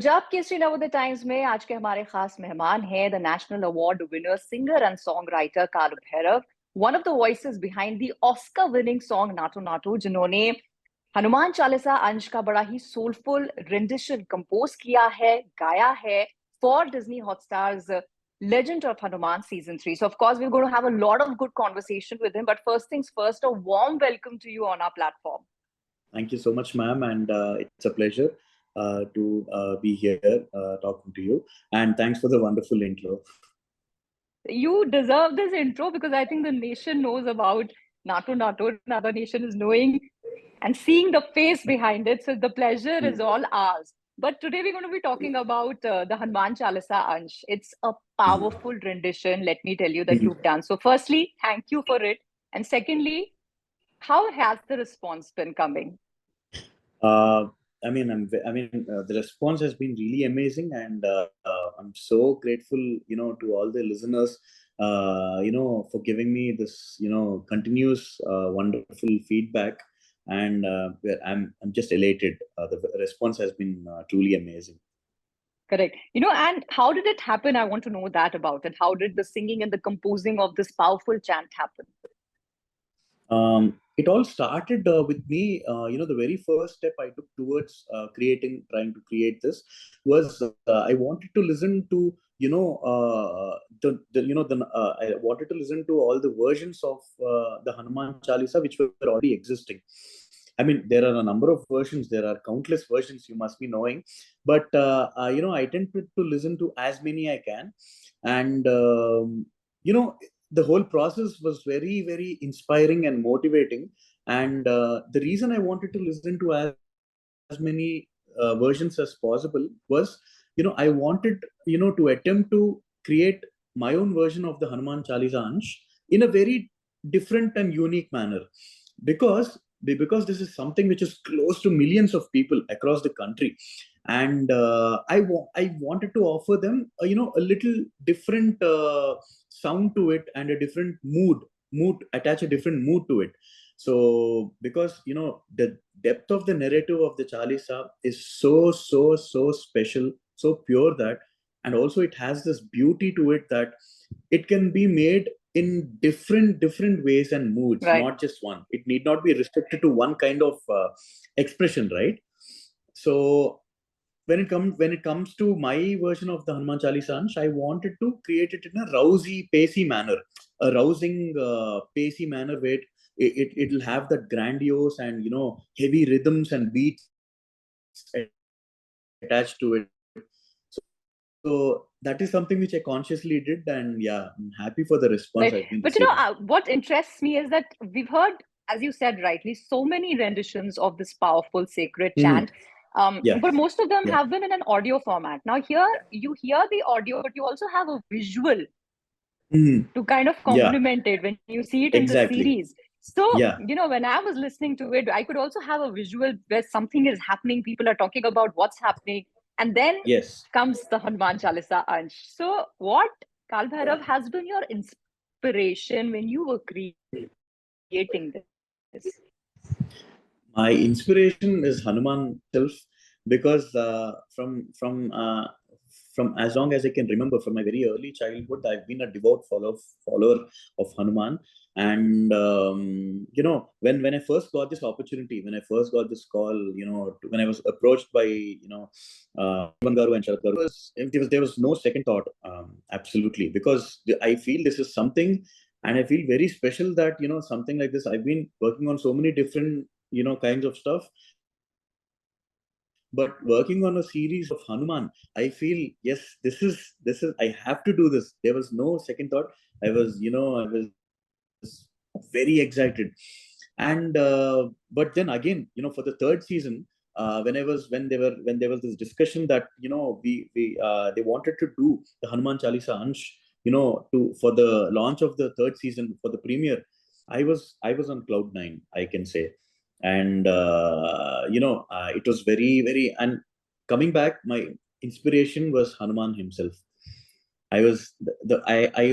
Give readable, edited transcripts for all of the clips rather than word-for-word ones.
Punjab Kesari Navodaya times में आज के हमारे खास मेहमान हैं the national award winner singer and song writer Kaala Bhairava, one of the voices behind the Oscar winning song Naatu Naatu, जिन्होंने हनुमान चालीसा अंश का बड़ा ही सोलफुल रेंडिशन कंपोज किया है, गाया है for Disney Hotstar's Legend of Hanuman season 3. So of course we're going to have a lot of good conversation with him, but first things first, a warm welcome to you on our platform. Thank you so much, ma'am, and it's a pleasure to be here talking to you. And thanks for the wonderful intro. You deserve this intro because I think the nation knows about Naatu Naatu. Another nation is knowing and seeing the face behind it. So the pleasure is all ours. But today we're going to be talking about the Hanuman Chalisa Ansh. It's a powerful rendition, let me tell you, that you've done. So firstly, thank you for it. And secondly, how has the response been coming? The response has been really amazing, and I'm so grateful, to all the listeners, for giving me this, continuous, wonderful feedback, and I'm just elated. The response has been truly amazing. Correct. And how did it happen? I want to know that about it. How did the singing and the composing of this powerful chant happen? It all started with me. The very first step I took towards trying to create this was I wanted to listen to, I wanted to listen to all the versions of the Hanuman Chalisa which were already existing. I mean, there are a number of versions. There are countless versions, you must be knowing. But, I tend to listen to as many I can. And, the whole process was very, very inspiring and motivating. And the reason I wanted to listen to as many versions as possible was, I wanted, to attempt to create my own version of the Hanuman Chalisa Ansh in a very different and unique manner. Because this is something which is close to millions of people across the country. And I wanted to offer them, a little different sound to it and a different attach a different mood to it. So because, the depth of the narrative of the Chalisa is so special, so pure that, and also it has this beauty to it that it can be made in different ways and moods, right. Not just one. It need not be restricted to one kind of expression, right? So when it comes to my version of the Hanuman Chalisa Ansh, I wanted to create it in a rousing, pacey manner where it'll have that grandiose and heavy rhythms and beats attached to it. So that is something which I consciously did, and yeah, I'm happy for the response. Right. But what interests me is that we've heard, as you said rightly, so many renditions of this powerful sacred chant. But most of them have been in an audio format. Now here you hear the audio, but you also have a visual to kind of complement it when you see it in the series. So, when I was listening to it, I could also have a visual where something is happening, people are talking about what's happening, and then comes the Hanuman Chalisa Ansh. So what, Kaala Bhairava, has been your inspiration when you were creating this? My inspiration is Hanuman himself, because from as long as I can remember, from my very early childhood, I've been a devout follower of Hanuman. And when I first got this opportunity, when I first got this call, when I was approached by Hanuman Garu and Sharat Garu, there was no second thought. Absolutely, because I feel this is something, and I feel very special that something like this. I've been working on so many different kinds of stuff. But working on a series of Hanuman, I feel, yes, this is, I have to do this. There was no second thought. I was very excited. And, but then again, for the third season, when there was this discussion that, they wanted to do the Hanuman Chalisa Ansh, for the launch of the third season, for the premiere, I was on cloud 9, I can say. And it was very, very, and coming back, my inspiration was Hanuman himself. I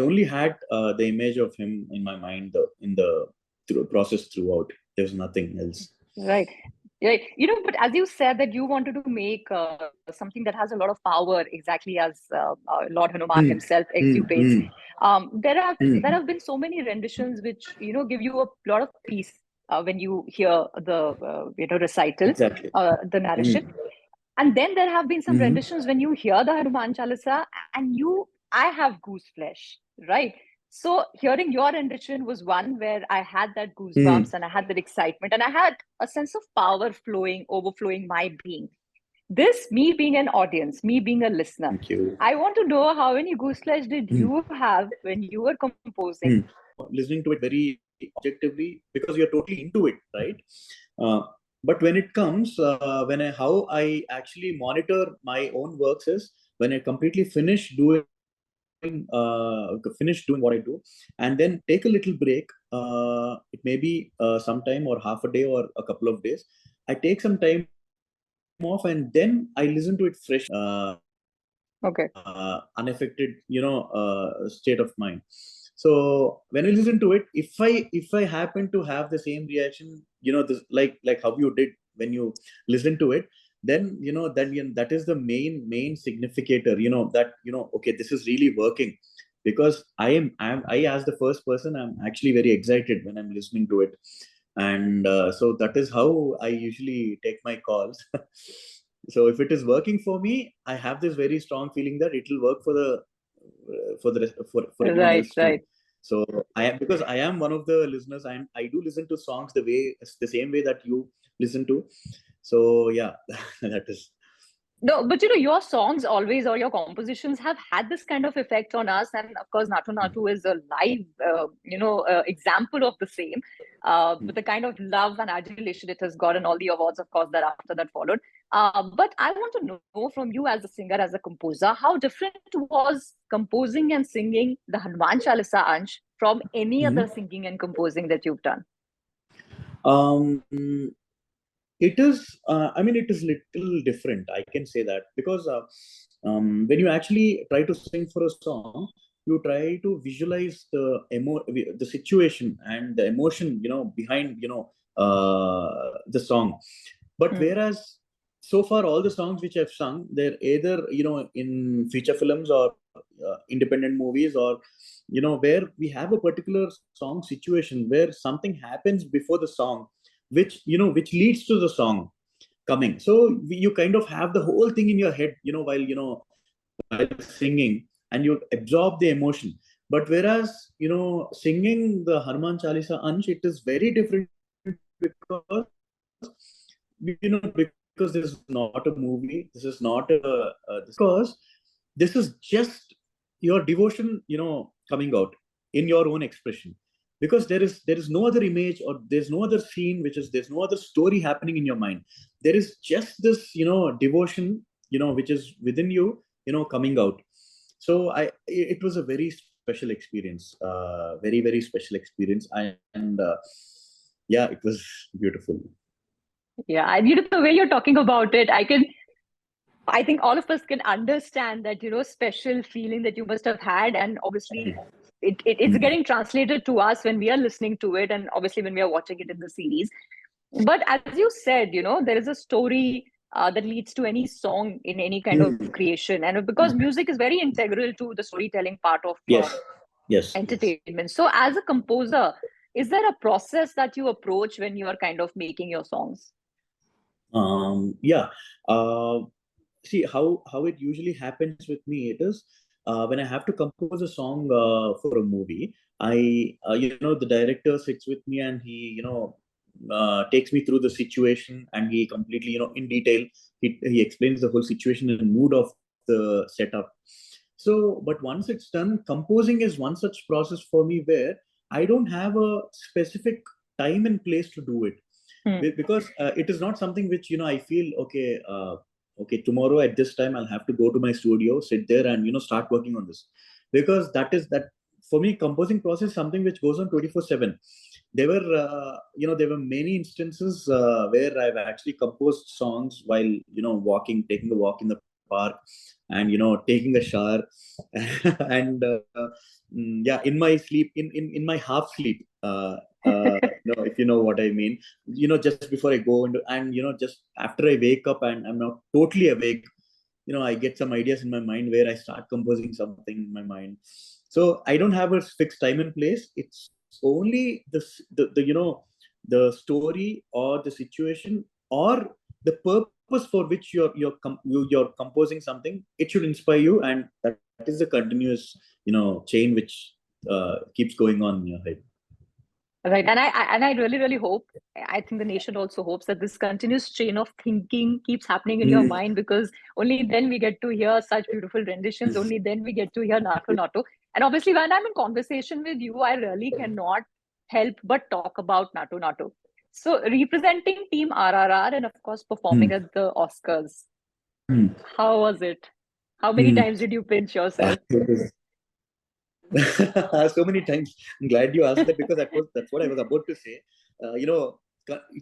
only had the image of him in my mind in the process throughout. There was nothing else. Right. Yeah, but as you said that you wanted to make something that has a lot of power, exactly as Lord Hanuman himself exubates. There have been so many renditions which give you a lot of peace when you hear the recital, Exactly. the narration. And then there have been some renditions when you hear the Hanuman Chalisa and I have goose flesh, right? So hearing your rendition was one where I had that goosebumps and I had that excitement and I had a sense of power flowing, overflowing my being. This, me being an audience, me being a listener, Thank you. I want to know how many goose flesh did you have when you were composing? Listening to it very objectively because you're totally into it, right? But when it comes, how I actually monitor my own works is when I completely finish doing what I do, and then take a little break. It may be some time or half a day or a couple of days. I take some time off and then I listen to it fresh, Okay. unaffected, state of mind. So when I listen to it, if I happen to have the same reaction, this like how you did when you listen to it, then that is the main significator. Okay, this is really working because I as the first person, I'm actually very excited when I'm listening to it, and so that is how I usually take my calls. So if it is working for me, I have this very strong feeling that it will work for everyone Right, else too. right. So because I am one of the listeners, I do listen to songs the same way that you listen to. So yeah, that is. No, but your songs always or your compositions have had this kind of effect on us, and of course, Naatu Naatu is a live, example of the same. With the kind of love and adulation it has gotten, all the awards, of course, that after that followed. But I want to know from you as a singer, as a composer, how different was composing and singing the Hanuman Chalisa Ansh from any other singing and composing that you've done? Um, it is. It is little different. I can say that because when you actually try to sing for a song, you try to visualize the situation and the emotion, behind, the song. But whereas so far all the songs which I've sung, they're either in feature films or independent movies, or where we have a particular song situation where something happens before the song, which leads to the song coming. So you kind of have the whole thing in your head, while singing, and you absorb the emotion. But whereas singing the Hanuman Chalisa Ansh, it is very different because because this is not a movie, this is not because this is just your devotion, coming out in your own expression. Because there is no other image, or there's no other scene, there's no other story happening in your mind. There is just this, devotion, which is within you, coming out. So it was a very special experience, very very special experience, and yeah, it was beautiful. Yeah, the way you're talking about it, I think all of us can understand that, special feeling that you must have had. And obviously, it's getting translated to us when we are listening to it, and obviously when we are watching it in the series. But as you said, there is a story that leads to any song in any kind of creation. And because music is very integral to the storytelling part of Yes. entertainment. So as a composer, is there a process that you approach when you are kind of making your songs? Yeah. See how it usually happens with me. It is when I have to compose a song for a movie. The director sits with me and he, takes me through the situation, and he completely, in detail, he explains the whole situation and mood of the setup. So, but once it's done, composing is one such process for me where I don't have a specific time and place to do it. Because it is not something which I feel okay, tomorrow at this time I'll have to go to my studio, sit there, and start working on this. Because that for me, composing process is something which goes on 24/7. There were many instances where I've actually composed songs while taking a walk in the park, and taking a shower, and yeah, in my sleep, in my half sleep, If you know what I mean. Just before I go into, and just after I wake up and I'm not totally awake, I get some ideas in my mind where I start composing something in my mind. So I don't have a fixed time and place. It's only the story or the situation or the purpose for which you're composing something. It should inspire you, and that is a continuous chain which keeps going on in your head. Right. And I really, really hope, I think the nation also hopes that this continuous chain of thinking keeps happening in your mind, because only then we get to hear such beautiful renditions. Only then we get to hear Naatu Naatu. And obviously, when I'm in conversation with you, I really cannot help but talk about Naatu Naatu. So representing Team RRR and of course performing at the Oscars. How was it? How many times did you pinch yourself? So many times. I'm glad you asked that, because that's what I was about to say.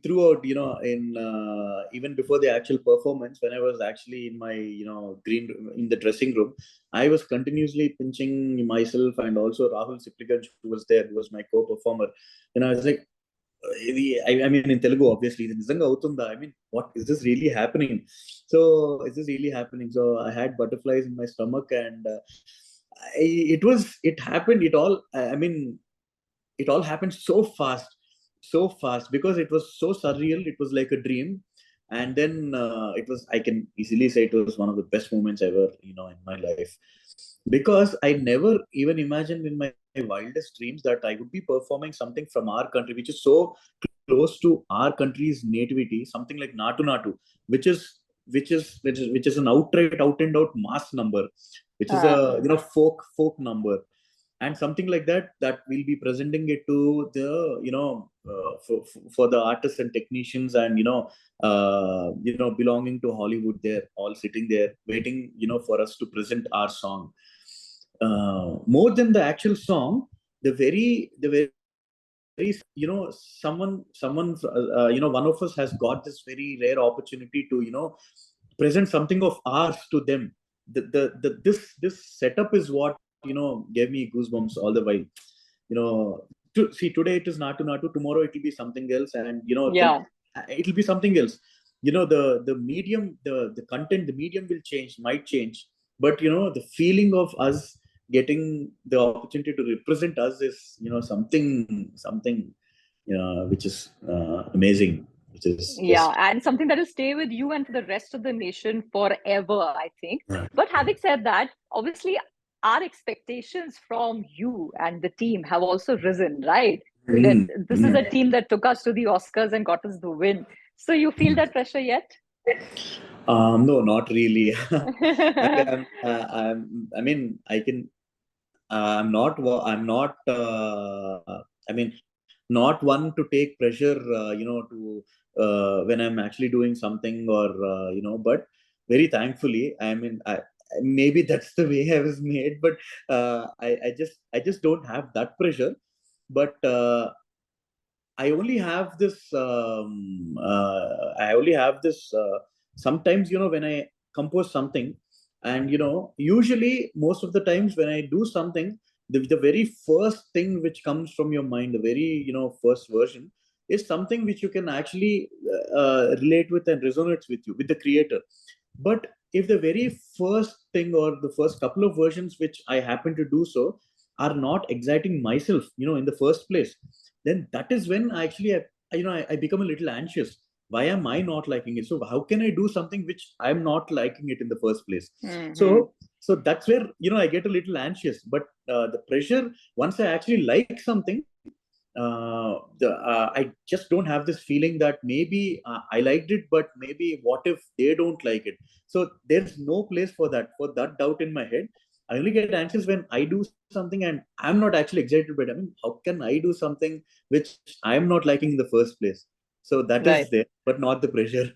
Throughout, in even before the actual performance, when I was actually in my green room, in the dressing room, I was continuously pinching myself, and also Rahul Sipliganj, who was there, who was my co-performer. I was like, I mean, in Telugu, obviously, I mean, what is this really happening? So, is this really happening? So, I had butterflies in my stomach, and it happened. I mean, it all happened so fast, because it was so surreal. It was like a dream. And then I can easily say it was one of the best moments ever, in my life, because I never even imagined in my wildest dreams that I would be performing something from our country, which is so close to our country's nativity, something like Naatu Naatu, which is an out and out mass number, which is a folk number, and something like that we'll be presenting it to the for the artists and technicians, and belonging to Hollywood. They're all sitting there waiting for us to present our song. More than the actual song, the very someone one of us has got this very rare opportunity to present something of ours to them. This setup is what gave me goosebumps all the while. To see, today it is Naatu Naatu, tomorrow it will be something else, and then it will be something else. The medium, the content, the medium will change, might change, but the feeling of us getting the opportunity to represent us is something which is amazing, which is just and something that will stay with you and for the rest of the nation forever, I think. But having said that, obviously our expectations from you and the team have also risen, right? That this is a team that took us to the Oscars and got us the win. So you feel that pressure yet? No, not really. I mean, I can. I'm not. I mean, not one to take pressure. To when I'm actually doing something, or But very thankfully, I mean, maybe that's the way I was made. But I just don't have that pressure. But I only have this. I only have this. Sometimes, when I compose something, and usually most of the times when I do something, the very first thing which comes from your mind, the very first version, is something which you can actually relate with and resonates with you, with the creator. But if the very first thing or the first couple of versions which I happen to do so are not exciting myself, in the first place, then that is when I become a little anxious. Why am I not liking it? So how can I do something which I'm not liking it in the first place? So that's where I get a little anxious. But the pressure, once I actually like something, I just don't have this feeling that maybe I liked it, but maybe what if they don't like it? So there's no place for that doubt in my head. I only get anxious when I do something and I'm not actually excited by it. I mean, how can I do something which I'm not liking in the first place? So that is there, but not the pressure.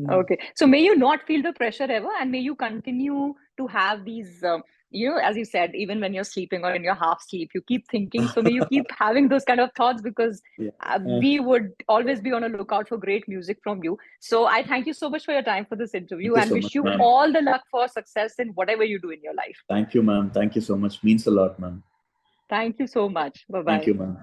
Okay. So may you not feel the pressure ever, and may you continue to have these, as you said, even when you're sleeping or in your half sleep, you keep thinking. So may you keep having those kind of thoughts, because we would always be on a lookout for great music from you. So I thank you so much for your time for this interview, and wish you all the luck for success in whatever you do in your life. Thank you, ma'am. Thank you so much. Means a lot, ma'am. Thank you so much. Bye-bye. Thank you, ma'am.